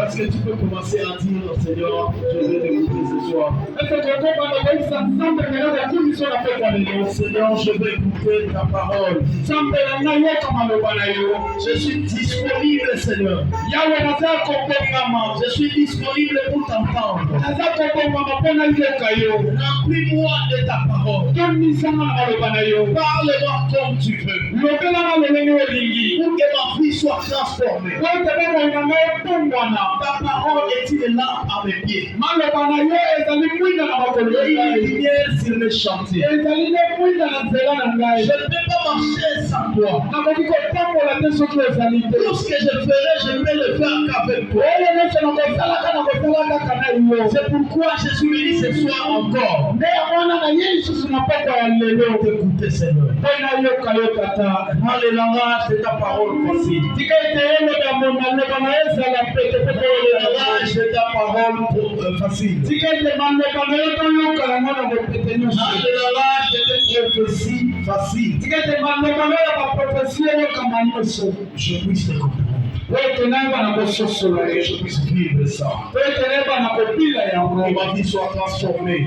Est-ce que tu peux commencer à dire, Seigneur, je vais t'écouter ce soir. Seigneur, je vais écouter ta parole. Je suis disponible, Seigneur. Je suis disponible pour t'entendre. Remplis-moi de ta parole. Parle-moi comme tu veux. Pour que ma vie soit transformée. Ta parole est une lampe à mes pieds. Et une lumière sur mes chantiers. Je ne peux pas marcher sans toi. Tout ce que je ferai, je peux le faire qu'avec toi. C'est pourquoi je suis venu ce soir encore. Écoutez, Seigneur. Dans les langages de ta parole facile. Le langage de ta parole facile. Le langage de tes prophéties facile. Je puisse te comprendre. Que je puisse vivre ça. Que ma vie soit transformée.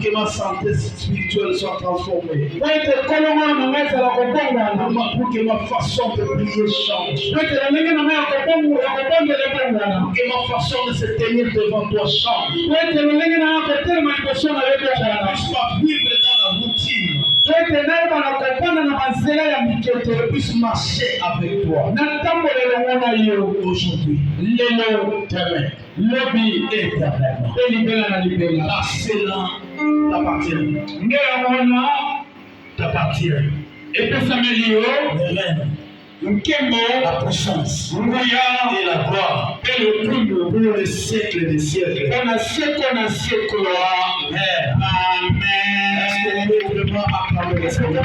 Que ma santé spirituelle soit transformée. Pour que ma façon de prier change. Que ma façon de se tenir devant toi change. Que je puisse vivre dans la routine. Je puisse marcher avec toi. Aujourd'hui, demain, éternellement. La cela t'appartient. Et que ça la puissance et la gloire et le prix pour les siècles des siècles. Amen. Est-ce qu'on peut vraiment acclamer le Seigneur?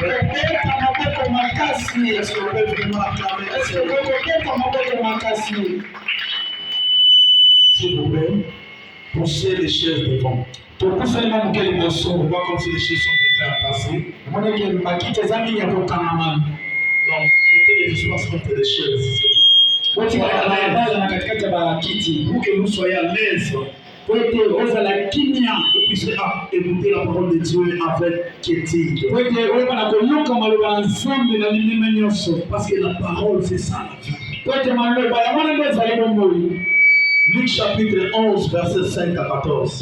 Est-ce qu'on peut vraiment acclamer le Seigneur? S'il vous plaît, poussez les chaises devant. On voit comme si les chaises sont prêtes à passer. Donc, mettez les espaces entre les chaises. Pour que vous soyez à l'aise. Pour que vous puissiez écouter la parole de Dieu avec quiétude. Parce que la parole, c'est ça la vie. Luc chapitre 11, verset 5 à 14.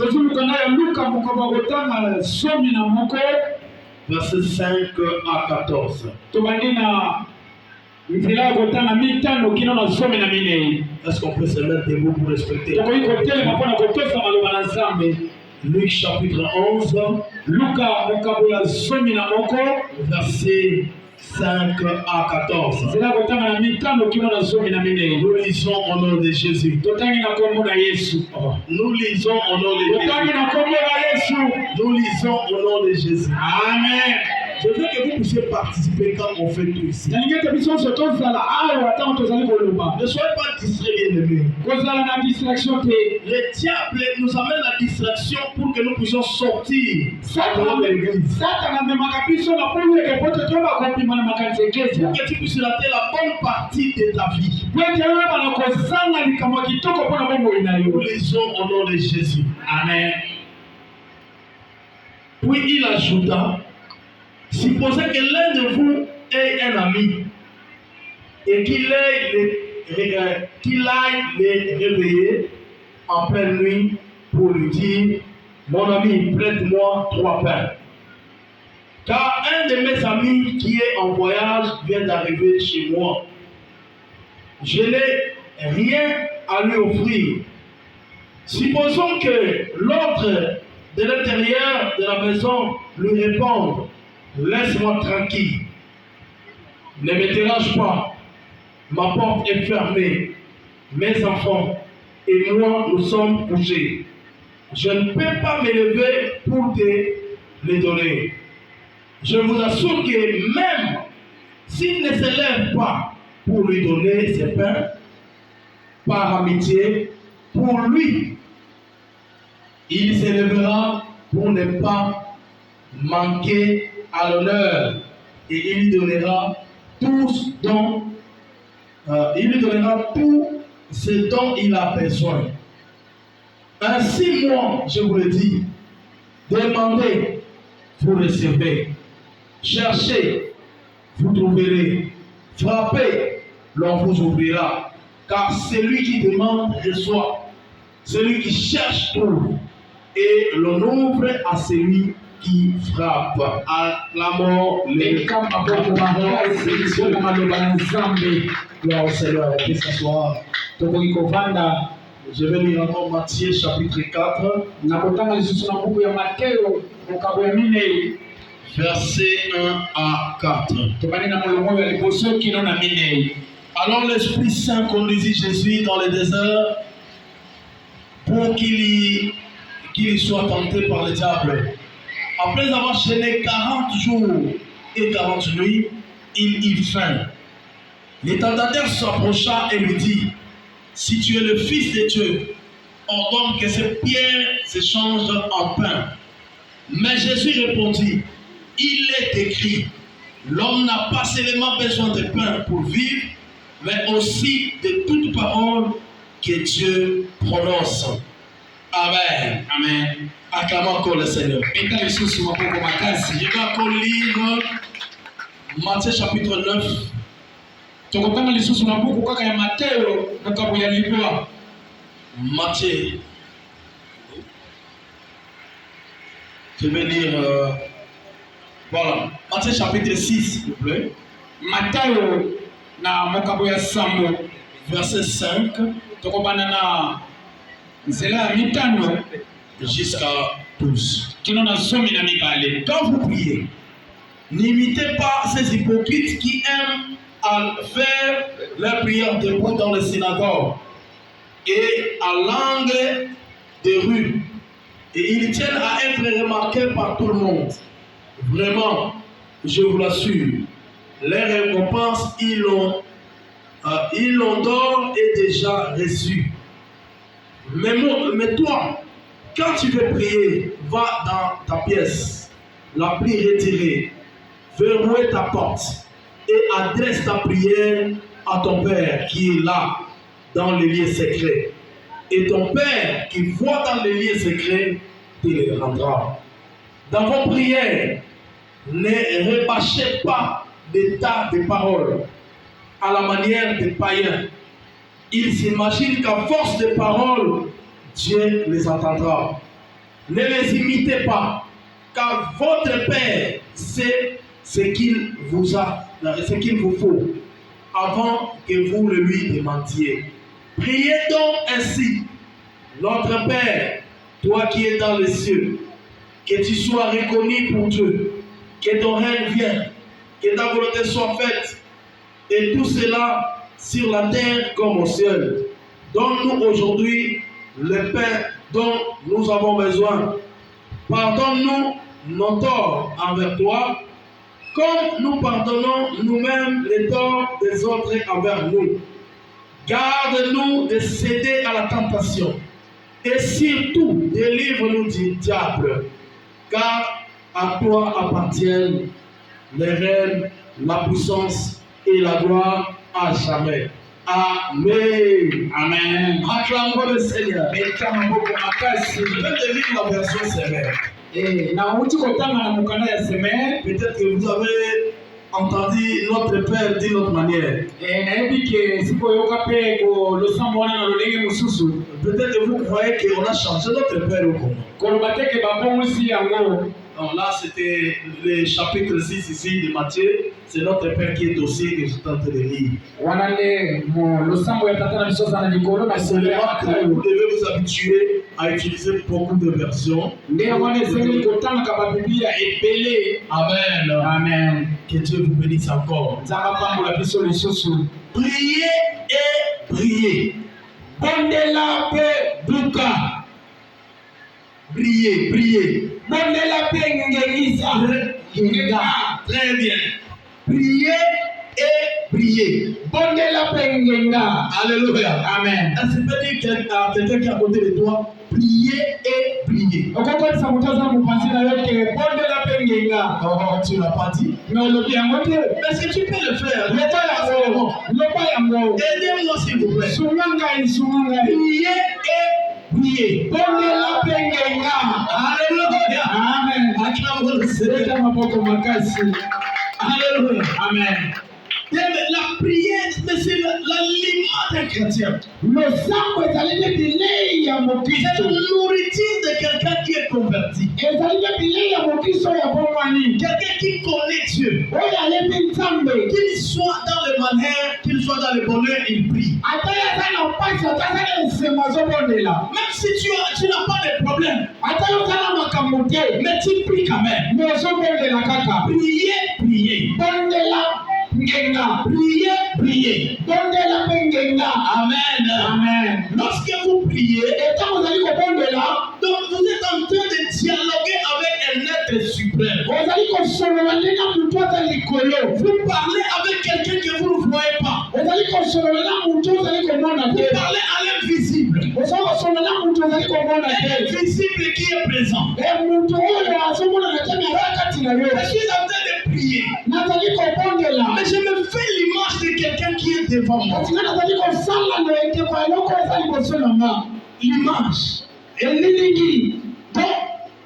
Verset 5 à 14. Est-ce qu'on peut se mettre debout pour respecter? Luc chapitre 11, Luka mokabo ya zomi na moko versets 5 à 14. zela kotanga na mitano kino na zomi na minei. Nous lisons au nom de Jésus. Totangi na kombo na Yesu. Nous lisons au nom de Totangi Jésus. na kombo na Yesu. Nous lisons au nom de Jésus. Amen. Je veux que vous puissiez participer quand on fait tout ici. Nalingete biso so tozala awa tango tozali koloba. Ne soyez pas distraits, bien-aimés. Kozala na distraction te. Le diable nous amène la distraction pour que nous puissions sortir de l'église. Satana amemaka biso na poleke poto toba kopima na makanisa ekezi. Pour que tu puisses rater la bonne partie de ta vie. Pwete wewe bana kozanga likambo kitoko pona bongo Nous inayo. lisons au nom de Jésus. Amen. Puis il ajouta, supposez que l'un de vous ait un ami et qu'il aille les réveiller en pleine nuit pour lui dire, mon ami, prête-moi 3 pains. Car un de mes amis qui est en voyage vient d'arriver chez moi. Je n'ai rien à lui offrir. Supposons que l'autre de l'intérieur de la maison lui réponde, laisse-moi tranquille, ne me dérange pas, ma porte est fermée, mes enfants et moi nous sommes couchés. Je ne peux pas m'élever pour te les donner. Je vous assure que même s'il ne se lève pas pour lui donner ses pains, par amitié, pour lui, il s'élèvera pour ne pas manquer à l'honneur et il lui donnera tout ce dont il a besoin. Ainsi, moi, je vous le dis, demandez, vous recevez, cherchez, vous trouverez, frappez, l'on vous ouvrira, car celui qui demande reçoit, celui qui cherche trouve, et l'on ouvre à celui qui frappe. Acclamons les gloire au Seigneur. Et s'asseoir. Je vais lire encore Matthieu chapitre 4. Verset 1 à 4. Alors l'Esprit Saint conduisit Jésus dans le désert pour qu'il y soit tenté par le diable. Après avoir chaîné 40 jours et 40 nuits, il eut faim. Le tentateur s'approcha et lui dit, si tu es le Fils de Dieu, ordonne que ces pierres se changent en pain. Mais Jésus répondit, il est écrit, l'homme n'a pas seulement besoin de pain pour vivre, mais aussi de toute parole que Dieu prononce. Amen. Amen. Acclamons encore le Seigneur. Je vais encore lire Matthieu chapitre 9. Matthieu. Je vais lire. Voilà. Matthieu chapitre 6, s'il vous plaît. Matthieu na mokabo ya sambo verset 5 tokobana nzela mitano jusqu'à 12. kino na zomi na mibale. Quand vous priez, n'imitez pas ces hypocrites qui aiment à faire leur prière debout dans les synagogues et à l'angle des rues. Et ils tiennent à être remarqués par tout le monde. Vraiment, je vous l'assure, les récompenses, ils l'ont d'or et déjà reçu. Mais toi, quand tu veux prier, va dans ta pièce, la plie retirée, verrouille ta porte et adresse ta prière à ton Père qui est là, dans les lieux secrets. Et ton Père qui voit dans les lieux secrets, te les rendra. Dans vos prières, ne rabâchez pas des tas de paroles à la manière des païens. Ils s'imaginent qu'à force de paroles, Dieu les entendra. Ne les imitez pas, car votre Père sait ce qu'il vous faut avant que vous le lui demandiez. Priez donc ainsi. Notre Père toi qui es dans les cieux, que tu sois reconnu pour Dieu, que ton règne vienne, que ta volonté soit faite, et tout cela sur la terre comme au ciel. Donne-nous aujourd'hui le pain dont nous avons besoin. Pardonne-nous nos torts envers toi, comme nous pardonnons nous-mêmes les torts des autres envers nous. Garde-nous de céder à la tentation, et surtout délivre-nous du diable, car à toi appartiennent les règnes, la puissance et la gloire à jamais. Amen. Amen. Acclamons le Seigneur. Mais quand on peut Je vais te lire la version sévère. na uti kotanga na mukanda ya semaine. Peut-être que vous avez entendu notre Père d'une autre manière. Nayebi ke sikoyoka pe ko losambo wana na lolenge mosusu. Peut-être que vous croyez qu'on a changé notre Père au Congo. Koloba te ke babongisi yango. Donc là, c'était le chapitre 6 ici de Matthieu. C'est notre Père qui est aussi que je suis en train de lire. Wanande mo losambo ya tata na biso sana likolo na Seulement que vous devez vous habituer à utiliser beaucoup de versions. Nde wana ezeli kotanga ka babiblia ebele. Amen. Amen. Que Dieu vous bénisse encore. Nzamba pambola biso lisusu. Priez et priez. Bondela pe buka. Priez, priez. Bondela pe ngengisa. Très bien. Priez et priez. Bondela pe ngenga. Alléluia. Amen. Ça veut dire à quelqu'un qui est à côté de toi, priez et priez. Okokosa mutaza mupanzi na yote bondela pe ngenga. Oh, tu l'as pas dit. Mais olobi yango te. Mais si tu peux le faire, Loba yango. aidez-moi s'il vous plaît. Sunga. Priez et priez. Bondela pe ngenga. Alléluia. Amen. Acclamons le Seigneur. Leta maboko makasi. Alléluia. Amen. La prière, c'est l'aliment d'un chrétien. Losambo ezali ne bilei ya C'est mokristo. la nourriture de quelqu'un qui est converti. Ezali ne bilei ya mokristo ya bomwani. Quelqu'un qui connaît Dieu. Oyo ayebi Nzambe. Qu'il soit dans le malheur, qu'il soit dans le bonheur, il prie. Ata aza na mpasi, ata aza na esengo azobondela. Même si tu n'as pas de problème, Ata yo oza na makambo te, mais tu pries quand même. me ozobondela kaka. Priez, priez. Bondela ngenga. Priez, priez. Bondela pe ngenga. Amen. Amen. Lorsque vous priez, Etango ozali kobondela, donc vous êtes en train de dialoguer avec un être suprême. ozali kosolola nde na mutu aza likolo. Vous parlez avec quelqu'un que vous ne voyez pas. Ozali kosolola na mutu ozali komona Vous te. parlez à l'invisible. Ozali kosolola na mutu ozali komona te. L'invisible qui est présent. Mutu oyo azomona te me aza kati na yo. Je suis en train de prier. Nazali kobondela. Mais je me fais l'image de quelqu'un qui est devant moi. Kasi nga nazali kosala na ekeko ya eloko eza liboso na nga. L'image. Elilingi. Donc,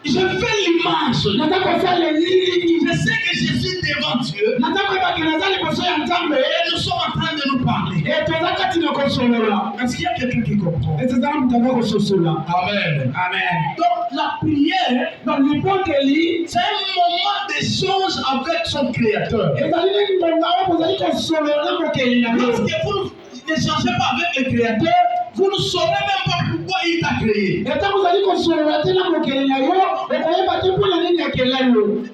je fais l'image. Naza kosala elilingi. Je sais que je suis devant Dieu. Naza koyeba ke naza liboso ya Nzambe. Et nous sommes en train de nous parler. Toza kati na kosolola. Est-ce qu'il y a quelqu'un qui comprend? Ezala mutu aza kososola. Amen. Amen. Donc, la prière, Donc libondeli c'est un moment d'échange avec son Créateur. ezali nde ngonga oyo bozali kosolola na mokeli na yo. Lorsque vous n'échangez pas avec le Créateur, vous ne saurez même pas pourquoi il t'a créé. Ntango ozali kosolola te na mokeli na yo okoyeba te mpona nini akela yo.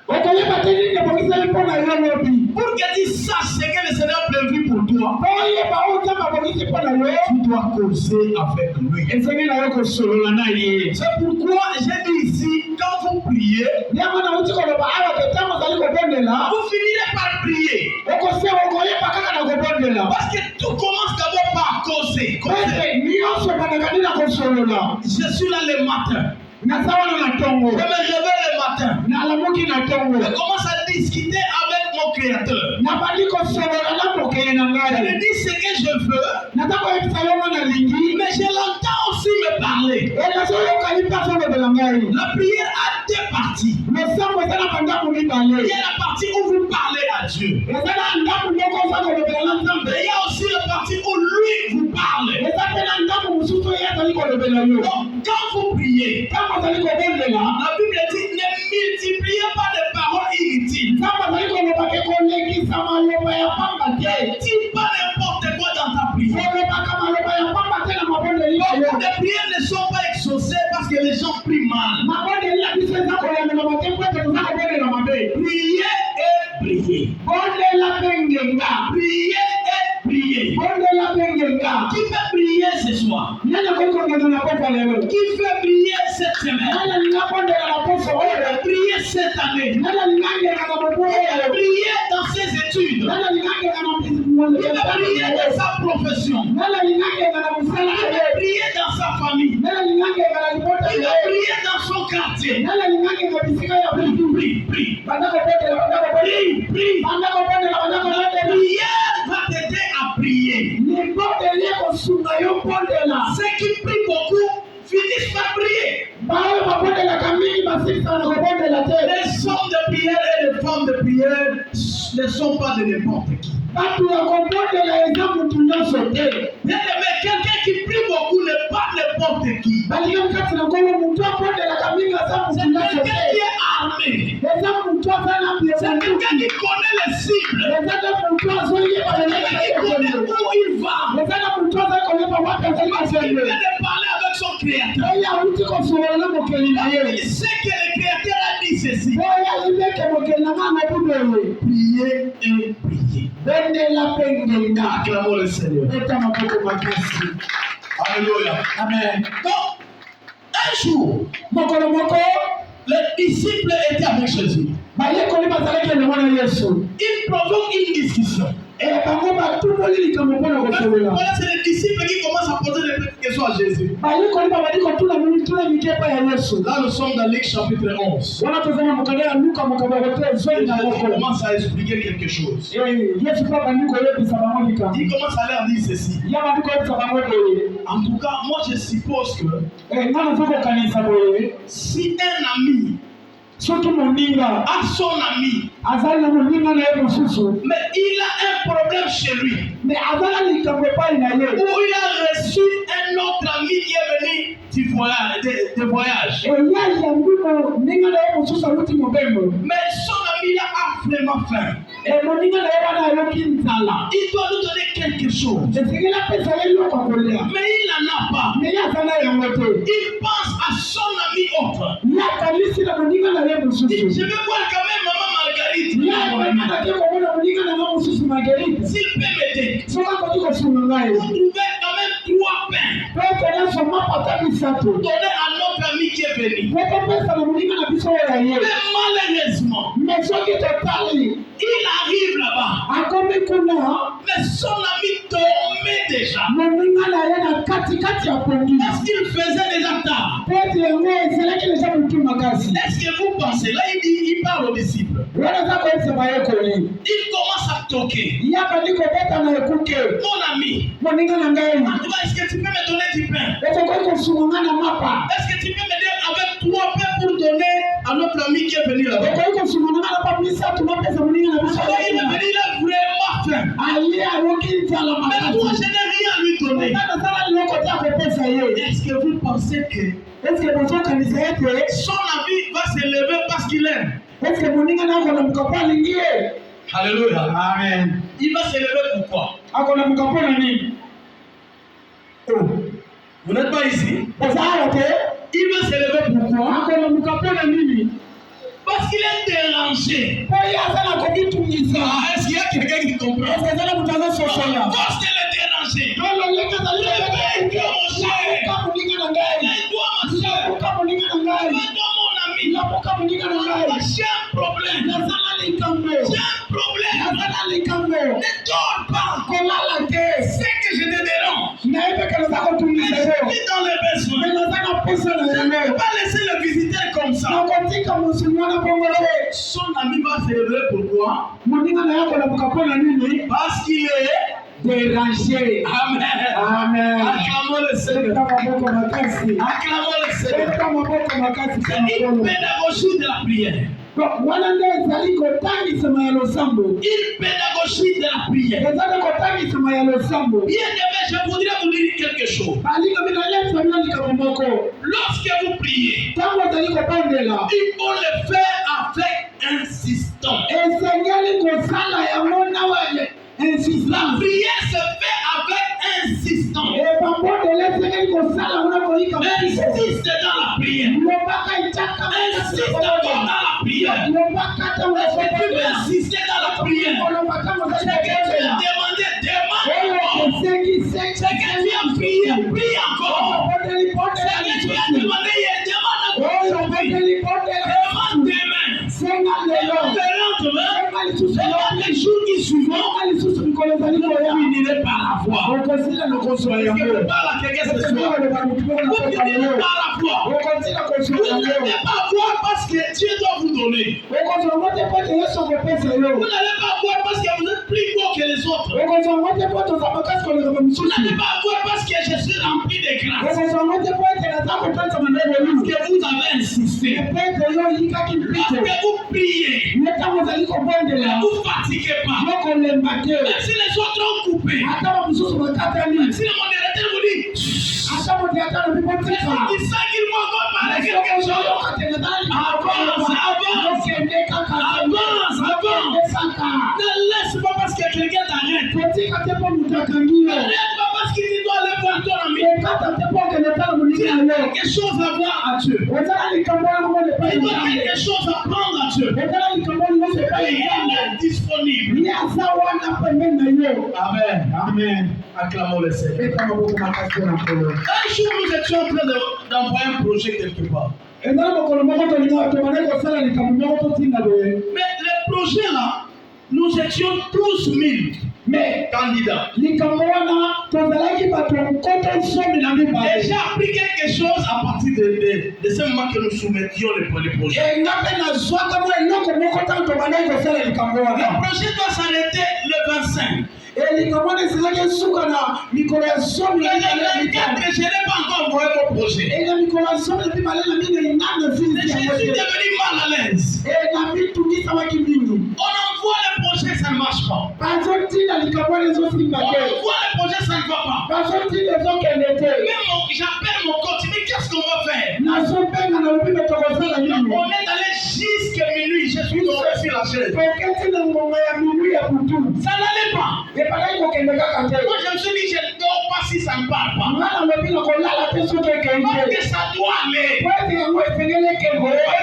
Okoyeba te nini ebongiseli mpona yo lobi. Pour que tu saches ce que le Seigneur a prévu pour toi, Po oyeba oyo nzambe abongisi mpona yo tu dois causer avec lui. ezangi na yo kosolola na ye. C'est pourquoi j'ai dit ici, quand vous priez, Yango nauti koloba awa ke ntango ozali kobondela vous finirez par prier. okoyeba kaka na kobondela. Parce que tout commence d'abord par causer. Ete nyonso ebandaka nde na kosolola. Je suis là le matin. Naza wana na ntongo. Je me réveille le matin. Nalamuki na ntongo. Je commence à discuter avec mon Créateur. Nabandi kosolola na mokeli na Je ngai. lui dis ce que je veux, Naza koyebisa yo ngo nalingi. mais je l'entends aussi me parler. Nazoyoka ye mpe azolobela ngai. La prière a deux parties. Losambo eza na bandambo Il y mibale. a la partie où vous parlez à Dieu. Eza na ndambo moko oza kolobela na Nzambe. Mais il y a aussi la partie où lui vous parle. Eza mpe na ndambo mosusu oyo azali kolobela yo. Donc, quand vous priez, Ntango azali kobondela, la Bible dit ne multipliez pas de paroles inutiles. Nzambe azali koloba ke kolekisa maloba ya pamba Ne te. dis pas n'importe quoi dans ta prière. Kolobaka maloba ya pamba te na mabondeli na yo. Beaucoup de prier cette année. Prier dans ses études. Il va prier dans sa profession. Il va prier dans sa famille. Il va prier dans son quartier. Prie. Prière va t'aider à prier. Ceux qui prient beaucoup finissent par prier. Les hommes de prière et les femmes de prière ne sont pas de n'importe qui. Mais quelqu'un qui prie beaucoup n'est pas n'importe qui. C'est quelqu'un qui est armé. C'est quelqu'un qui connaît les cibles. C'est quelqu'un qui connaît où il va. Parce qu'il vient de parler avec son créateur. Il sait que le créateur a dit ceci. Priez et priez. Acclamons le Seigneur. Alléluia. Amen. Donc, un jour, les disciples étaient avec Jésus. Ils provoquent une discussion. Voilà, c'est les disciples qui commencent à poser des questions à Jésus. Là, nous sommes dans Luc chapitre 11. Jésus commence à expliquer quelque chose. Il commence à leur dire ceci. En tout cas, moi je suppose que si un ami a son ami, mais il a un problème chez lui, ou il a reçu un autre ami qui est venu de voyage, mais son ami là a vraiment faim. Il doit nous donner quelque chose, mais il n'en a pas. Il pense à son ami autre. Je vais voir quand même maman Marguerite. S'il peut m'aider, vous trouvez quand même 3 pains pour donner à notre ami qui est venu. Mais malheureusement, il arrive là-bas, mais son ami dormait déjà. Est-ce qu'il faisait déjà tard? Est-ce que vous pensez? Là, il parle aux disciples. Il commence à toquer. Mon ami, est-ce que tu peux me donner du pain? Est-ce que tu peux m'aider avec 3 pains pour donner à notre ami qui est venu là-bas? Il est venu, il a vraiment faim. Mais moi, je n'ai rien à lui donner. Est-ce que vous pensez que son ami va se lever parce qu'il aime? Alléluia. Amen. Il va se lever pourquoi? Vous n'êtes pas ici? Il va se lever pourquoi? Parce qu'il est dérangé. Est-ce qu'il y a quelqu'un qui comprend? Parce qu'il est dérangé. J'ai un problème. Ne dors pas. C'est que je te dérange. Je vis dans les besoins. Je ne peux pas laisser le visiter comme ça. Son ami va se lever pourquoi? Parce qu'il est dérangé. Amen. Acclamons le Seigneur. Acclamons le Seigneur. C'est une pédagogie de la prière. Une pédagogie de la prière. Bien aimé, je voudrais vous dire quelque chose. Lorsque vous priez, il faut le faire avec insistance. La prière se fait avec insistance. Insiste dans la prière. Insiste encore dans la prière. Est-ce que tu veux insister dans la prière? Ce que tu as demandé, demande encore. Ce que tu as prié, prie encore. Ce que tu as demandé hier, demande encore. les jours qui suivront, vous finirez par la foi. Parce que par la quelqu'un ce soir, vous finirez par la foi. Vous n'allez pas voir parce que Dieu doit vous donner. Vous n'allez pas voir parce que vous êtes plus beau que les autres. Vous n'allez pas voir parce que je suis rempli de grâce. Parce que vous avez insisté. Parce que vous priez. Ne vous fatiguez pas. Même si les autres ont coupé. Même si le modérateur vous dit. Il sent qu'il va encore parler quelque chose. Avance. Ne laisse pas parce que quelqu'un t'arrête. N'arrête pas parce qu'il doit aller voir ton ami. Il a quelque chose à voir à Dieu. Il doit quelque chose à prendre à Dieu. Il est disponible. Amen. Acclamons le Seigneur. Un jour, nous étions en train d'envoyer un projet quelque part. Mais le projet là, nous étions 12 000 candidats. Et j'ai appris quelque chose à partir de ce moment que nous soumettions le projet. Le projet doit s'arrêter le 25. Le 4, je n'ai pas encore envoyé mon projet. Je suis devenu mal à l'aise. On envoie le projet, ça ne marche pas. On envoie le projet, ça ne va pas. Même j'appelle mon coach, mais qu'est-ce qu'on va faire? On est allé jusqu'à minuit, je suis tombé sur la chaise. Ça n'allait pas. Moi, je me suis dit, je ne dors pas si ça ne parle pas. Parce que ça doit aller. Est-ce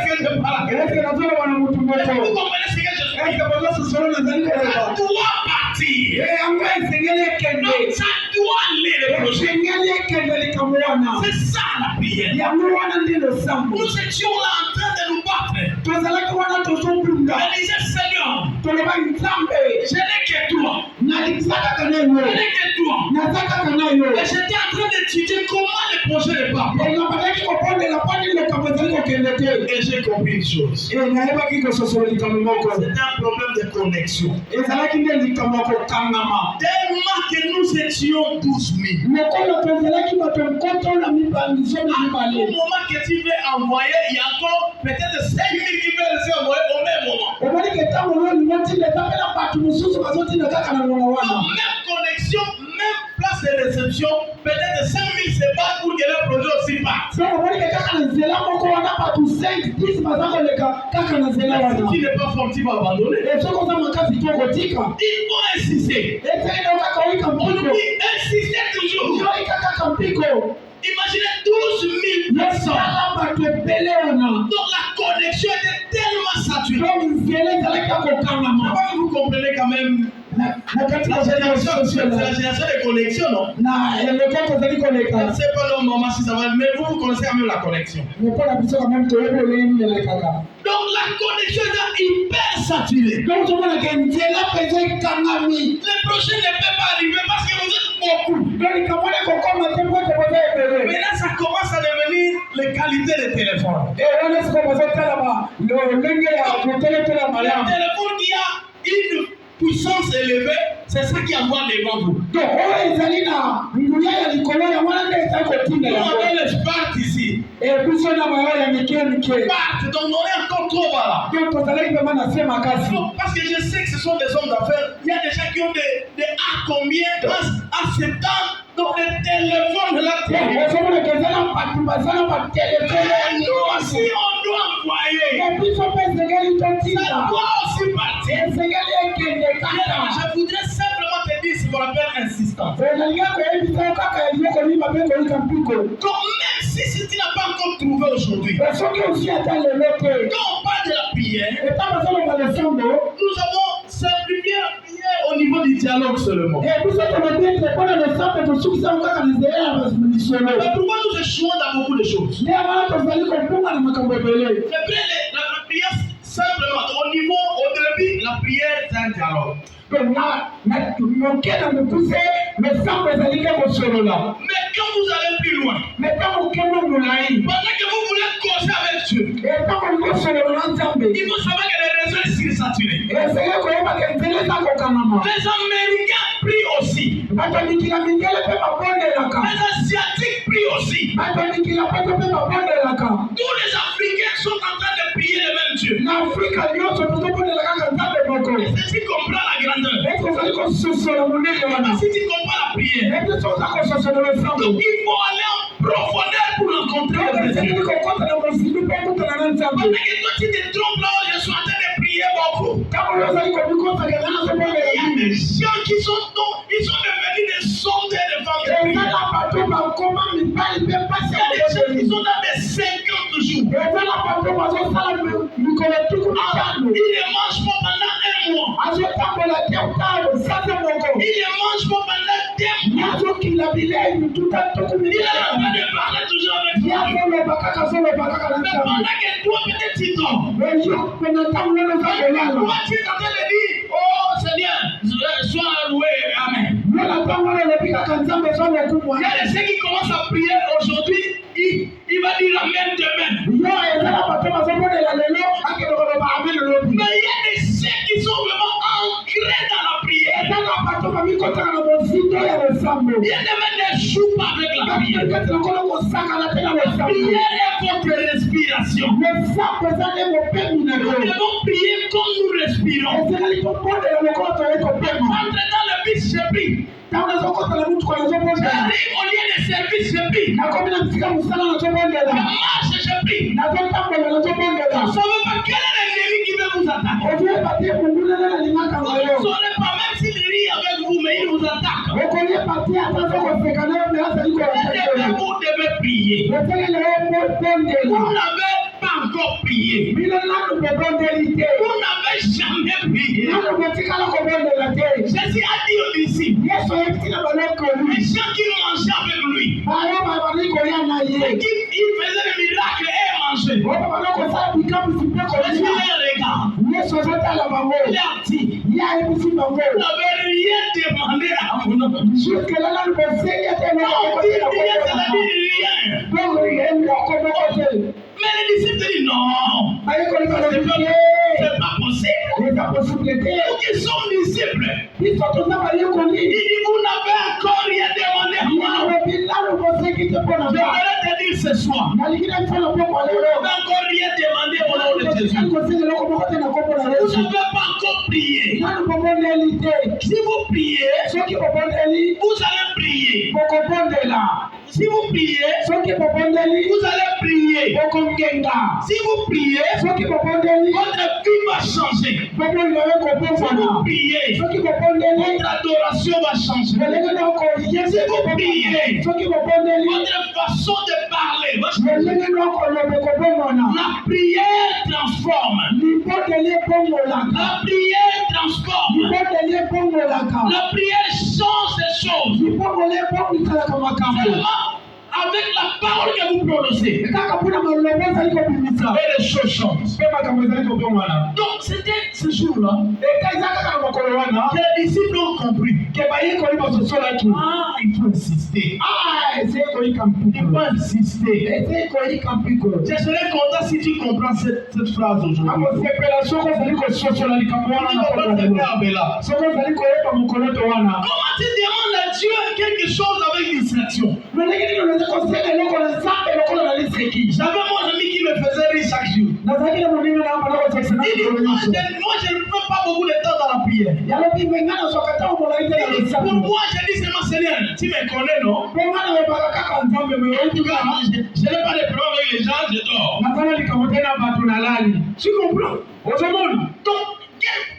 que vous comprenez ce que je dis? Ça doit partir. Donc, ça doit aller le projet. C'est ça la prière. Nous étions là en train de nous battre. Je disais, Seigneur, je n'ai que toi. Je n'ai que toi. Et j'étais en train d'étudier comment le projet ne part pas. Et j'ai compris une chose. C'était un problème de connexion. Tellement que nous étions 12 000. À tout moment que tu veux envoyer, il y a encore peut-être 5 000 qui veulent se envoyer au même moment. Même connexion, même place de réception, peut-être 5 000 c'est pas pour que le projet aussi parte. Si tu n'es pas fort, tu vas abandonner. Il faut insister. On dit insister toujours. Imaginez 12 000 personnes. Donc la connexion était tellement saturée. Vous comprenez quand même la génération de connexion, non? Je ne sais pas non, maman, si ça va, mais vous connaissez quand même la connexion. Donc la connexion est hyper saturée. Le projet ne peut pas arriver parce que vous êtes beaucoup. Maintenant, ça commence à devenir les qualités des téléphones. Le téléphone qui a une puissance élevée, c'est ça qui envoie devant vous. Nous avons les Spark ici. Spark, donc on est encore trop bas. Parce que je sais que ce sont des hommes d'affaires. Il y a des gens qui ont des A combien, à 7 ans. Donc le téléphone là. Nous aussi on doit envoyer. Ça doit aussi partir. Je voudrais simplement te dire ce qu'on appelle insistance. Donc même si tu n'as pas encore trouvé aujourd'hui, quand on parle de la prière, nous avons simplifié la prière au niveau du dialogue seulement. Mais pourquoi nous échouons dans beaucoup de choses? La prière simplement, au début, la prière dialogue. moke na mokuse mesambo ezali nde kosolola. Mais quand vous allez plus loin, me ntango okende molai pendant que vous voulez causer avec Dieu, ntango olingi osolola na nzambe il faut savoir que les réseaux sont sursaturés. ezali koyebaka nzela eza kokamama. Les Américains prient aussi. bato ya mikila mindele mpe babondelaka. Les Asiatiques prient aussi. bato ya mikila poto mpe babondelaka. Tous les Africains sont en train de prier le même Dieu. na afrika nyonso tozobondelaka kaka nzambe moko. Si tu comprends la grandeur, ete ozali kososola monene wana. si tu comprends la prière, ete so oza kososola losambo. donc il faut aller en profondeur pour rencontrer le Dieu. ezali kokota na mosili mpe kotana na nzambe. Pendant que toi tu te trompes là, je suis en train de prier beaucoup. ntango oyo ozali komikotaka eza nazobondela Il y a nini. des gens qui sont ils sont devenus des sondeurs de femmes de prière. ezala bato bakoma mibali mpe mpasi Il y ya a des gens qui kobondeli. sont dans des 50 jours. ezala bato bazosala mikolo tuku mitano. Ils ne mangent pas pendant un mois. azotambola te utalo sanze moko. Ils ne mangent pas pendant 2 mois. yazokila bilei mituta tuku Il est en mitano. train de parler toujours avec Dieu. yazoloba kaka azoloba kaka na Mais nzambe. pendant que toi peut-être tu dors. eyo pena ntango nano oza kolala. Toi tu es en train de dire, oh Seigneur, sois loué, amen. nona ntango oyo olobi kaka nzambe eza mokumwa. Il y a de ceux qui commencent à prier aujourd'hui, il va dire amen demain. yo ezala bato bazobondela lelo akende koloba amen elobi. Mais il y a des ceux qui sont vraiment ancrés dans la prière. ezala bato bamikotaka na mozindo ya losambo. Il y a des mecs qui jouent pas avec la prière. bakati nakolo kosakana te na La losambo. prière est votre respiration. losambo eza nde mopemi na Nous yo. devons prier comme nous respirons. ezali kobondela lokola toyei kopema. Entre dans le bus, je prie. ntango nazokotala mutuka nazobondela. J'arrive au lieu de service, je prie. nakomi na bisika mosala Je nazobondela. marche, je prie. nazotambola nazobondela. Vous ne savez pas quel est l'ennemi qui veut vous attaquer. ozoyeba te mongulele nalingaka Vous na yo. ne saurez pas, même s'il rit avec vous, mais il vous attaque. okoyeba te ata azokoseka na yo me azali Vous devez prier. otelele yo Vous bondela. n'avez pas encore prié. bino nanu bobondeli te. Vous n'avez jamais prié. nanu botikala kobondela te. Jésus a dit aux disciples, yesu ayebisi na balokoli. les gens qui mangeaient avec lui, bayo babali kolia na ye. il faisait des miracles et mangeait. oyo balokosala bikamwisi mpe Jésus kolia. les regarde. yesu azotala bango. Il a dit, ye ayebisi bango. vous n'avez rien demandé à mon nom. jusque-là nanu bosengi te Non, il rien, ça veut dire rien. bongo ye moko moko te. Mais les disciples disent non, bayekolika na ye. c'est pas possible. eza posible te. Nous qui sommes disciples, biso toza bayekoli. il dit vous n'avez encore rien demandé à moi. alobi nanu bosengi te mpo na Je nga. voudrais te dire ce soir, nalingi na mfana poko vous lelo. n'avez encore rien demandé au nom de Jésus. kosenga eloko moko te na kombo na Vous yesu. n'avez pas encore prié. nanu bobondeli te. Si vous priez, soki bobondeli vous allez prier. bokobondela. Si vous priez, soki bobondeli vous allez prier. bokongenga. Si vous priez, soki bobondeli votre vie va changer. bobondela yo Si vous kobongwana. priez, soki bobondeli votre adoration va changer. lolenge na Si vous priez, soki bobondeli votre façon de parler va changer. lolenge na koloba kobongwana. La prière transforme. libondeli ebongolaka. La prière transforme. libondeli ebongolaka. La prière change les choses. libongoli ebongisalaka makambo. Seulement avec la parole que vous prononcez. kaka mpona maloba ezali kobimisa. Et les choses changent. mpe makambo ezali kobongwana. Donc c'était ce jour-là eka eza kaka na mokolo wana. que les disciples ont compris. ke bayekoli basosolaki. Il faut insister. ese koyika Il mpiko. faut insister. ese koyika mpiko. Je serais content si tu comprends cette phrase aujourd'hui. akosepela soki ozali kososola likambo wana Tu na comprends mokolo ce wana. verbe là. soki ozali koyeba mokolo to wana. Comment tu demandes à Dieu quelque chose avec distraction? lolenge nini onaza kosenga eloko na nzambe lokola na liseki. J'avais mon ami qui me faisait rire chaque jour. nazalaki na monene na mpona kosekisana Il dit, mikolo moi nyonso. je ne fais pas beaucoup de temps dans la prière. yalobi mpe nga nazwaka ntango molai te na Pour losambo. moi, je dis seulement Seigneur, tu me connais, non? mpe nga nayebaka kaka nzambe En tout meoyebika. cas, je n'ai pas de problème avec les gens, je dors. nazala likambo te na bato nalali. Tu comprends? ozomona. Donc,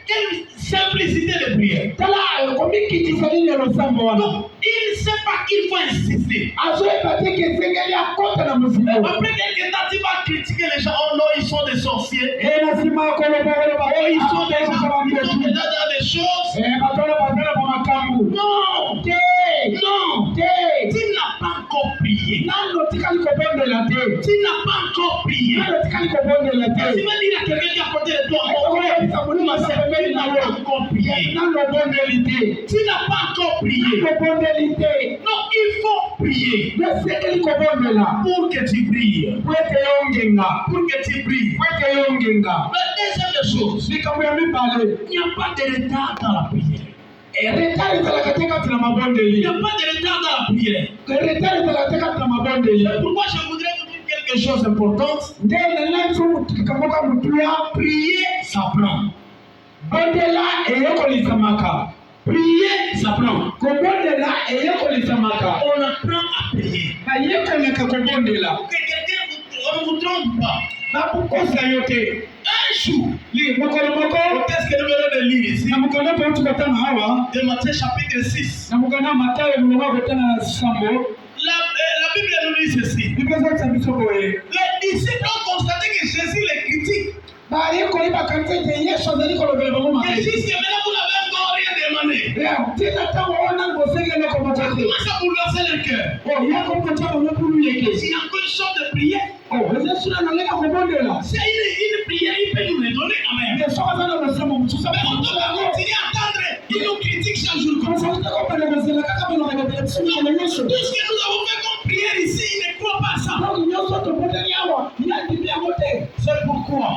quelle simplicité de prière. tala komikitisa nini ya losambo wana. Donc, il ne sait pas qu'il faut insister. azoyeba te ke esengeli akota na mosimo. Après quelque temps, tu vas critiquer les gens. Oh non, ils sont des sorciers. e na nsima ya koloba koloba. Oh, ils sont déjà ils dans des choses. bato wana bazala ba makambo. Non, te non. te Tu n'as pas encore prié. nano tikali kobondela te. Tu n'as pas encore prié. Tu vas dire à quelqu'un qui est à côté de toi, tu n'as pas encore prié. Tu n'as pas encore prié. Non, il faut prier. Pour que tu brilles. Pour que tu brilles. La deuxième chose, il n'y a pas de retard dans la prière. Il n'y a pas de retard dans la prière. C'est pourquoi je voudrais vous dire quelque chose d'important. Prier, ça prend. Prier, ça prend. On apprend à prier. Que quelqu'un ne vous trompe pas. Un jour, qu'est-ce que nous venons de lire ici? De Matthieu chapitre 6. La Bible nous dit ceci. Les disciples ont constaté que Jésus les critique. Et Jésus dit, maintenant vous n'avez encore rien demandé. Comment ça vous lancez le cœur? S'il y a encore une sorte de prière, c'est une prière, il peut nous les donner quand même. Mais on doit continuer à attendre. Il nous critique chaque jour comme ça. Tout ce que nous avons fait comme prière ici, il ne croit pas ça. C'est pourquoi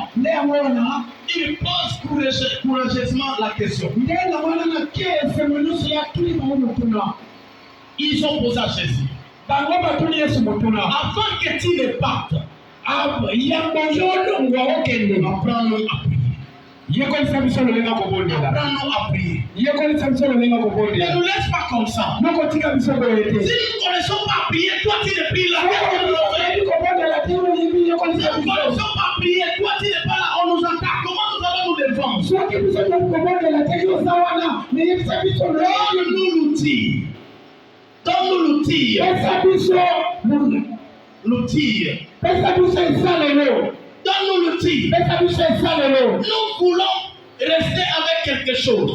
il pose courageusement la question. Ils ont posé à Jésus. Avant que tu ne partes, apprends-nous à prier. Apprends-nous à prier. Ne nous laisse pas comme ça. Si nous ne connaissons pas prier, toi tu ne pries là. Si nous ne connaissons pas prier, toi tu n'es pas là. On nous attaque. Comment nous allons nous défendre? Donne-nous l'outil. Donne-nous l'outil. L'outil. Donne-nous l'outil. Nous voulons rester avec quelque chose.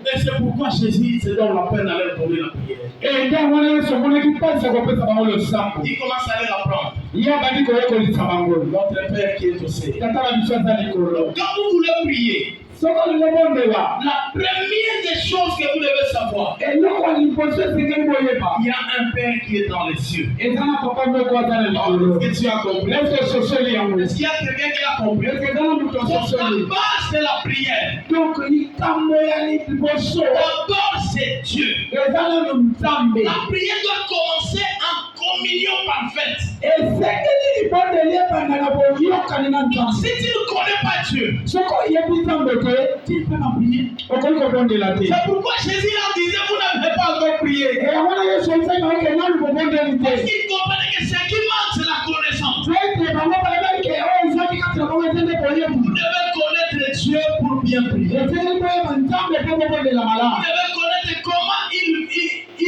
Et c'est pourquoi Jésus se donne la peine à leur donner la prière. Il commence à leur apprendre. Notre Père qui est au ciel. Quand vous voulez prier, la première des choses que vous devez savoir, il y a un Père qui est dans les cieux. Est-ce que tu as compris? Est-ce qu'il y a quelqu'un qui a compris? La base de la prière, d'abord c'est Dieu. La prière doit commencer en communion parfaite. Si tu ne connais pas Dieu, tu peux pas prier. C'est pourquoi Jésus leur disait, vous n'avez pas encore prié. Parce qu'il comprenait que ce qui manque, c'est la connaissance. Vous devez connaître Dieu pour bien prier. Vous devez